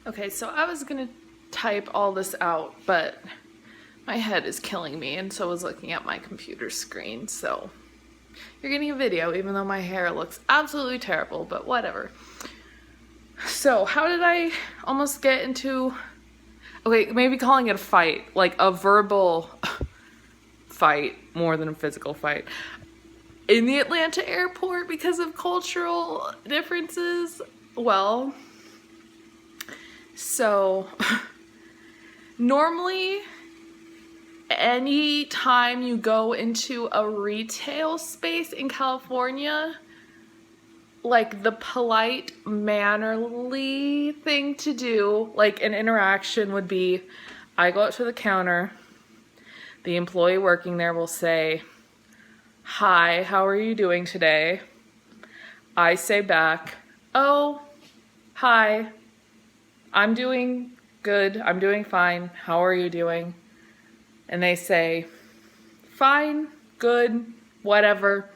Okay, so I was gonna type all this out, but my head is killing me, and so I was looking at my computer screen, so you're getting a video, even though my hair looks absolutely terrible, but whatever. So, how did I almost get into... Okay, maybe calling it a fight, like a verbal fight more than a physical fight, in the Atlanta airport because of cultural differences. Well, so normally any time you go into a retail space in California, like the polite, mannerly thing to do, like an interaction would be, I go up to the counter, the employee working there will say, "Hi, how are you doing today?" I say back, "Oh, hi, I'm doing good, I'm doing fine, how are you doing?" And they say, "Fine, good, whatever."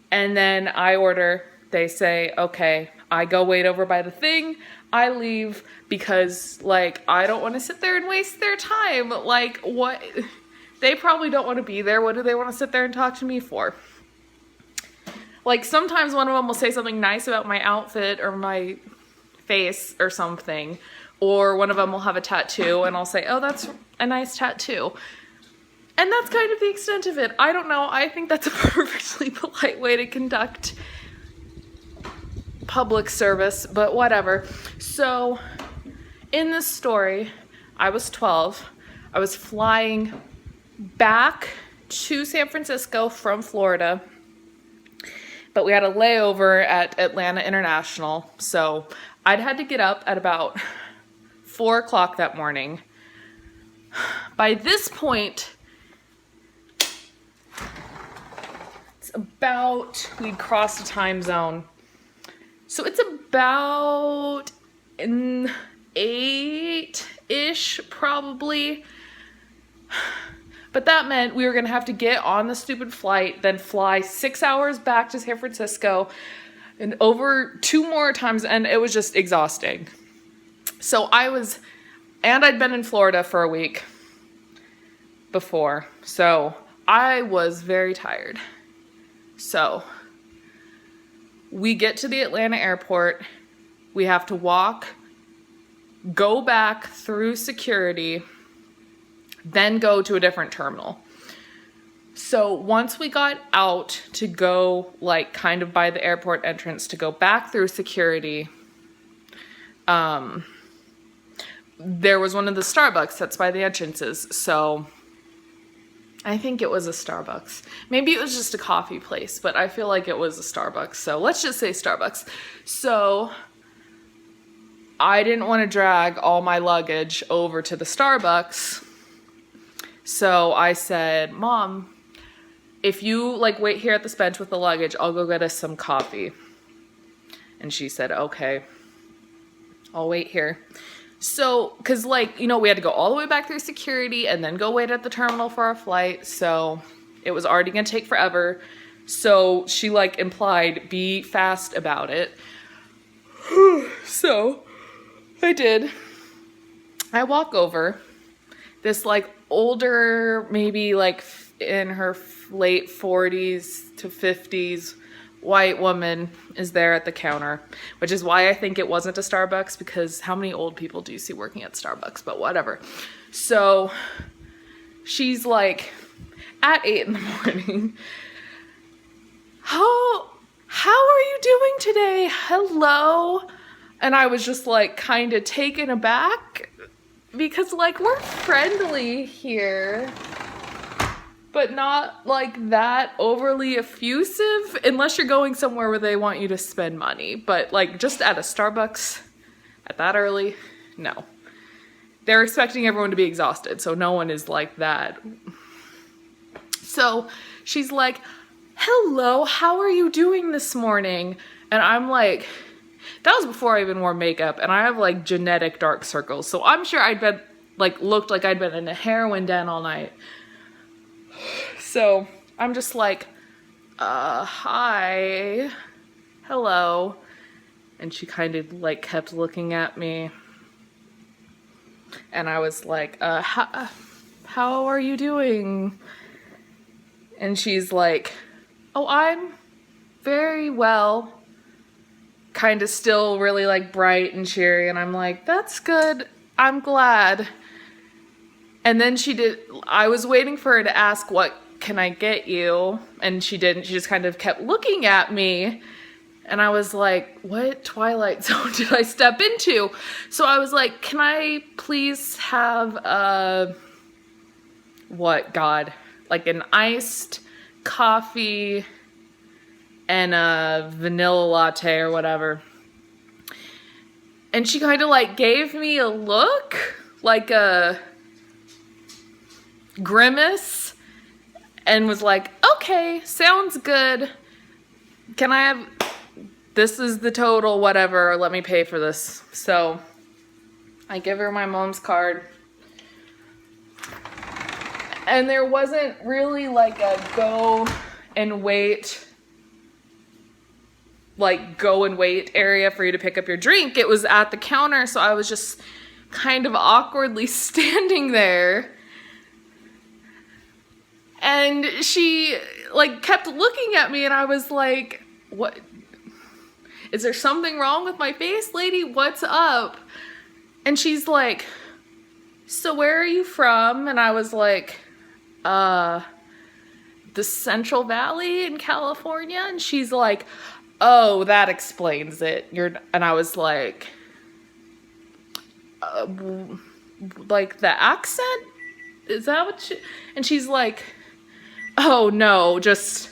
And then I order, they say, "Okay." I go wait over by the thing, I leave because, like, I don't want to sit there and waste their time. Like, what? They probably don't want to be there. What do they want to sit there and talk to me for? Like, sometimes one of them will say something nice about my outfit or my face or something. Or one of them will have a tattoo and I'll say, "Oh, that's a nice tattoo." And that's kind of the extent of it. I don't know. I think that's a perfectly polite way to conduct public service, but whatever. So, in this story, I was 12. I was flying back to San Francisco from Florida, but we had a layover at Atlanta International, so I'd had to get up at about 4 o'clock that morning. By this point, it's about, we'd crossed a time zone, so it's about 8-ish probably. But that meant we were going to have to get on the stupid flight, then fly 6 hours back to San Francisco, and over 2 more times, and it was just exhausting. So I'd been in Florida for a week before, so I was very tired. So we get to the Atlanta airport, we have to walk, go back through security, then go to a different terminal. So once we got out to go, like, kind of by the airport entrance to go back through security, there was one of the Starbucks that's by the entrances. So I think it was a Starbucks. Maybe it was just a coffee place, but I feel like it was a Starbucks. So let's just say Starbucks. So I didn't want to drag all my luggage over to the Starbucks. So I said, "Mom, if you, like, wait here at this bench with the luggage, I'll go get us some coffee." And she said, "Okay, I'll wait here." So, cause, like, you know, we had to go all the way back through security and then go wait at the terminal for our flight. So it was already gonna take forever. So she, like, implied, "Be fast about it." So I did. I walk over. This, like, older, maybe, like, in her late 40s to 50s, white woman is there at the counter, which is why I think it wasn't a Starbucks, because how many old people do you see working at Starbucks? But whatever. So she's like, at 8 in the morning, how are you doing today? Hello. And I was just, like, kind of taken aback because, like, we're friendly here, but not, like, that overly effusive, unless you're going somewhere where they want you to spend money. But, like, just at a Starbucks at that early, no. They're expecting everyone to be exhausted, so no one is like that. So she's like, "Hello, how are you doing this morning?" And I'm like, that was before I even wore makeup, and I have, like, genetic dark circles, so I'm sure I'd been, like, looked like I'd been in a heroin den all night. So I'm just like, "Hi, hello." And she kind of, like, kept looking at me. And I was like, how are you doing? And she's like, oh, I'm very well. Kind of still really like bright and cheery. And I'm like, that's good. I'm glad. And then I was waiting for her to ask, what can I get you? And she didn't. She just kind of kept looking at me. And I was like, what Twilight Zone did I step into? So I was like, can I please have like an iced coffee and a vanilla latte or whatever. And she kind of like gave me a look, like a grimace, and was like, okay, sounds good. Can I have, this is the total, whatever, let me pay for this. So I give her my mom's card. And there wasn't really like a go and wait area for you to pick up your drink. It was at the counter, so I was just kind of awkwardly standing there. And she like kept looking at me, and I was like, what? Is there something wrong with my face, lady? What's up? And she's like, so where are you from? And I was like, the Central Valley in California. And she's like, oh, that explains it. And I was like, like the accent? Is that what and she's like, oh no, just,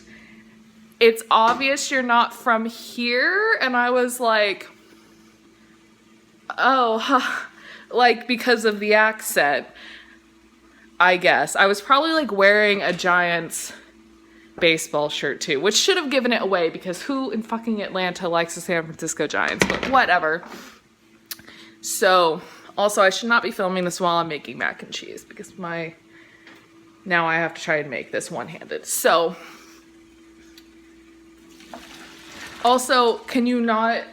it's obvious you're not from here. And I was like, oh, like because of the accent, I guess. I was probably like wearing a Giants baseball shirt too, which should have given it away, because who in fucking Atlanta likes the San Francisco Giants? But whatever. So also, I should not be filming this while I'm making mac and cheese, because now I have to try and make this one-handed. So also, can you not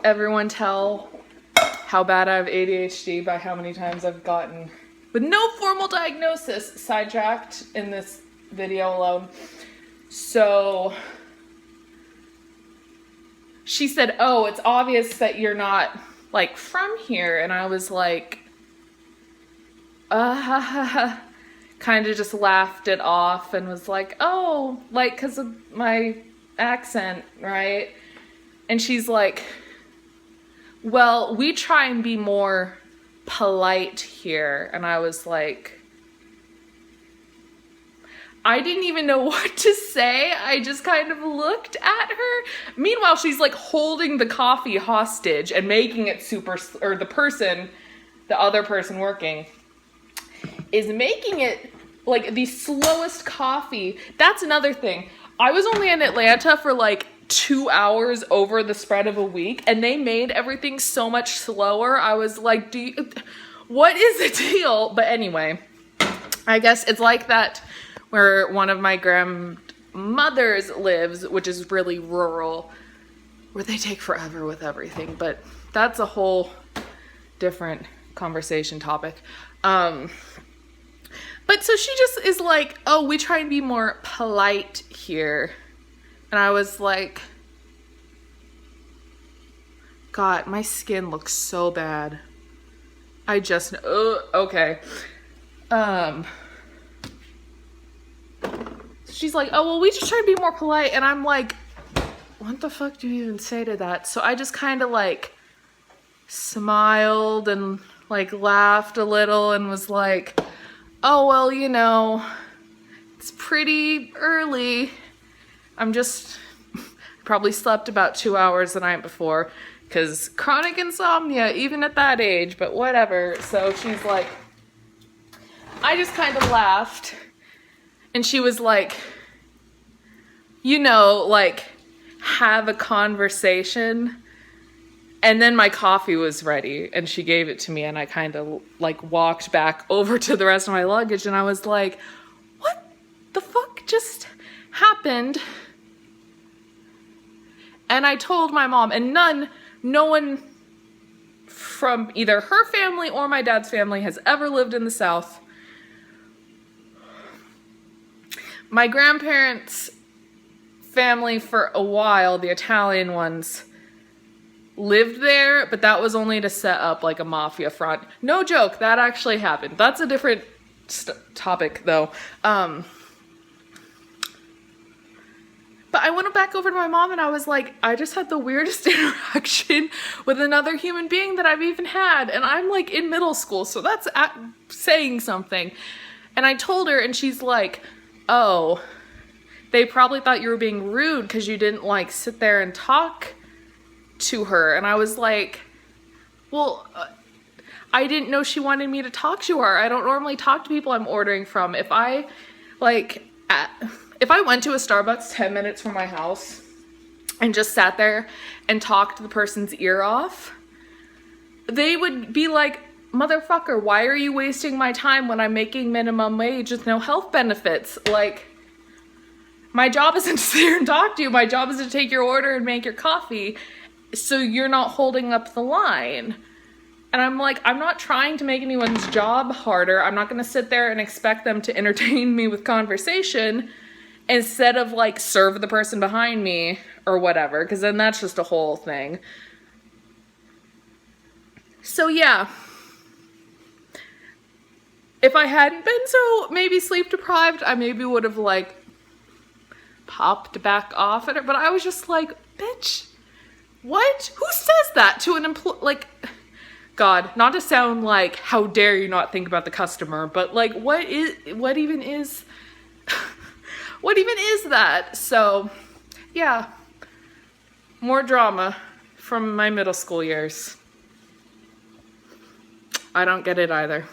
everyone tell how bad I have ADHD by how many times I've gotten, with no formal diagnosis, sidetracked in this video alone? So she said, oh, it's obvious that you're not like from here. And I was like, kind of just laughed it off and was like, oh, like, because of my accent, right? And she's like, well, we try and be more polite here. And I was like, I didn't even know what to say. I just kind of looked at her. Meanwhile, she's like holding the coffee hostage and making it or the other person working is making it like the slowest coffee. That's another thing. I was only in Atlanta for like 2 hours over the spread of a week, and they made everything so much slower. I was like, what is the deal? But anyway, I guess it's like that where one of my grandmothers lives, which is really rural, where they take forever with everything. But that's a whole different conversation topic. But so she just is like, oh, we try and be more polite here. And I was like, God, my skin looks so bad. I just, okay. She's like, oh, well, we just try to be more polite. And I'm like, what the fuck do you even say to that? So I just kind of like smiled and like laughed a little and was like, oh, well, you know, it's pretty early. I'm just probably slept about 2 hours the night before, because chronic insomnia, even at that age, but whatever. So she's like, I just kind of laughed. And she was like, you know, like, have a conversation. And then my coffee was ready, and she gave it to me, and I kind of like walked back over to the rest of my luggage, and I was like, what the fuck just happened? And I told my mom, and no one from either her family or my dad's family has ever lived in the South. My grandparents' family for a while, the Italian ones, lived there, but that was only to set up like a mafia front. No joke, that actually happened. That's a different topic though. But I went back over to my mom and I was like, I just had the weirdest interaction with another human being that I've even had. And I'm like in middle school, so that's saying something. And I told her and she's like, oh, they probably thought you were being rude because you didn't like sit there and talk to her. And I was like, well, I didn't know she wanted me to talk to her. I don't normally talk to people I'm ordering from. If I went to a Starbucks 10 minutes from my house and just sat there and talked the person's ear off, they would be like, motherfucker, why are you wasting my time when I'm making minimum wage with no health benefits? Like, my job isn't to sit here and talk to you. My job is to take your order and make your coffee so you're not holding up the line. And I'm like, I'm not trying to make anyone's job harder. I'm not going to sit there and expect them to entertain me with conversation instead of like serve the person behind me or whatever, because then that's just a whole thing. So yeah, if I hadn't been so maybe sleep deprived, I maybe would have like popped back off at her, but I was just like, bitch, what? Who says that to an employee? Like, God, not to sound like, how dare you not think about the customer, but like, what even is that? So yeah, more drama from my middle school years. I don't get it either.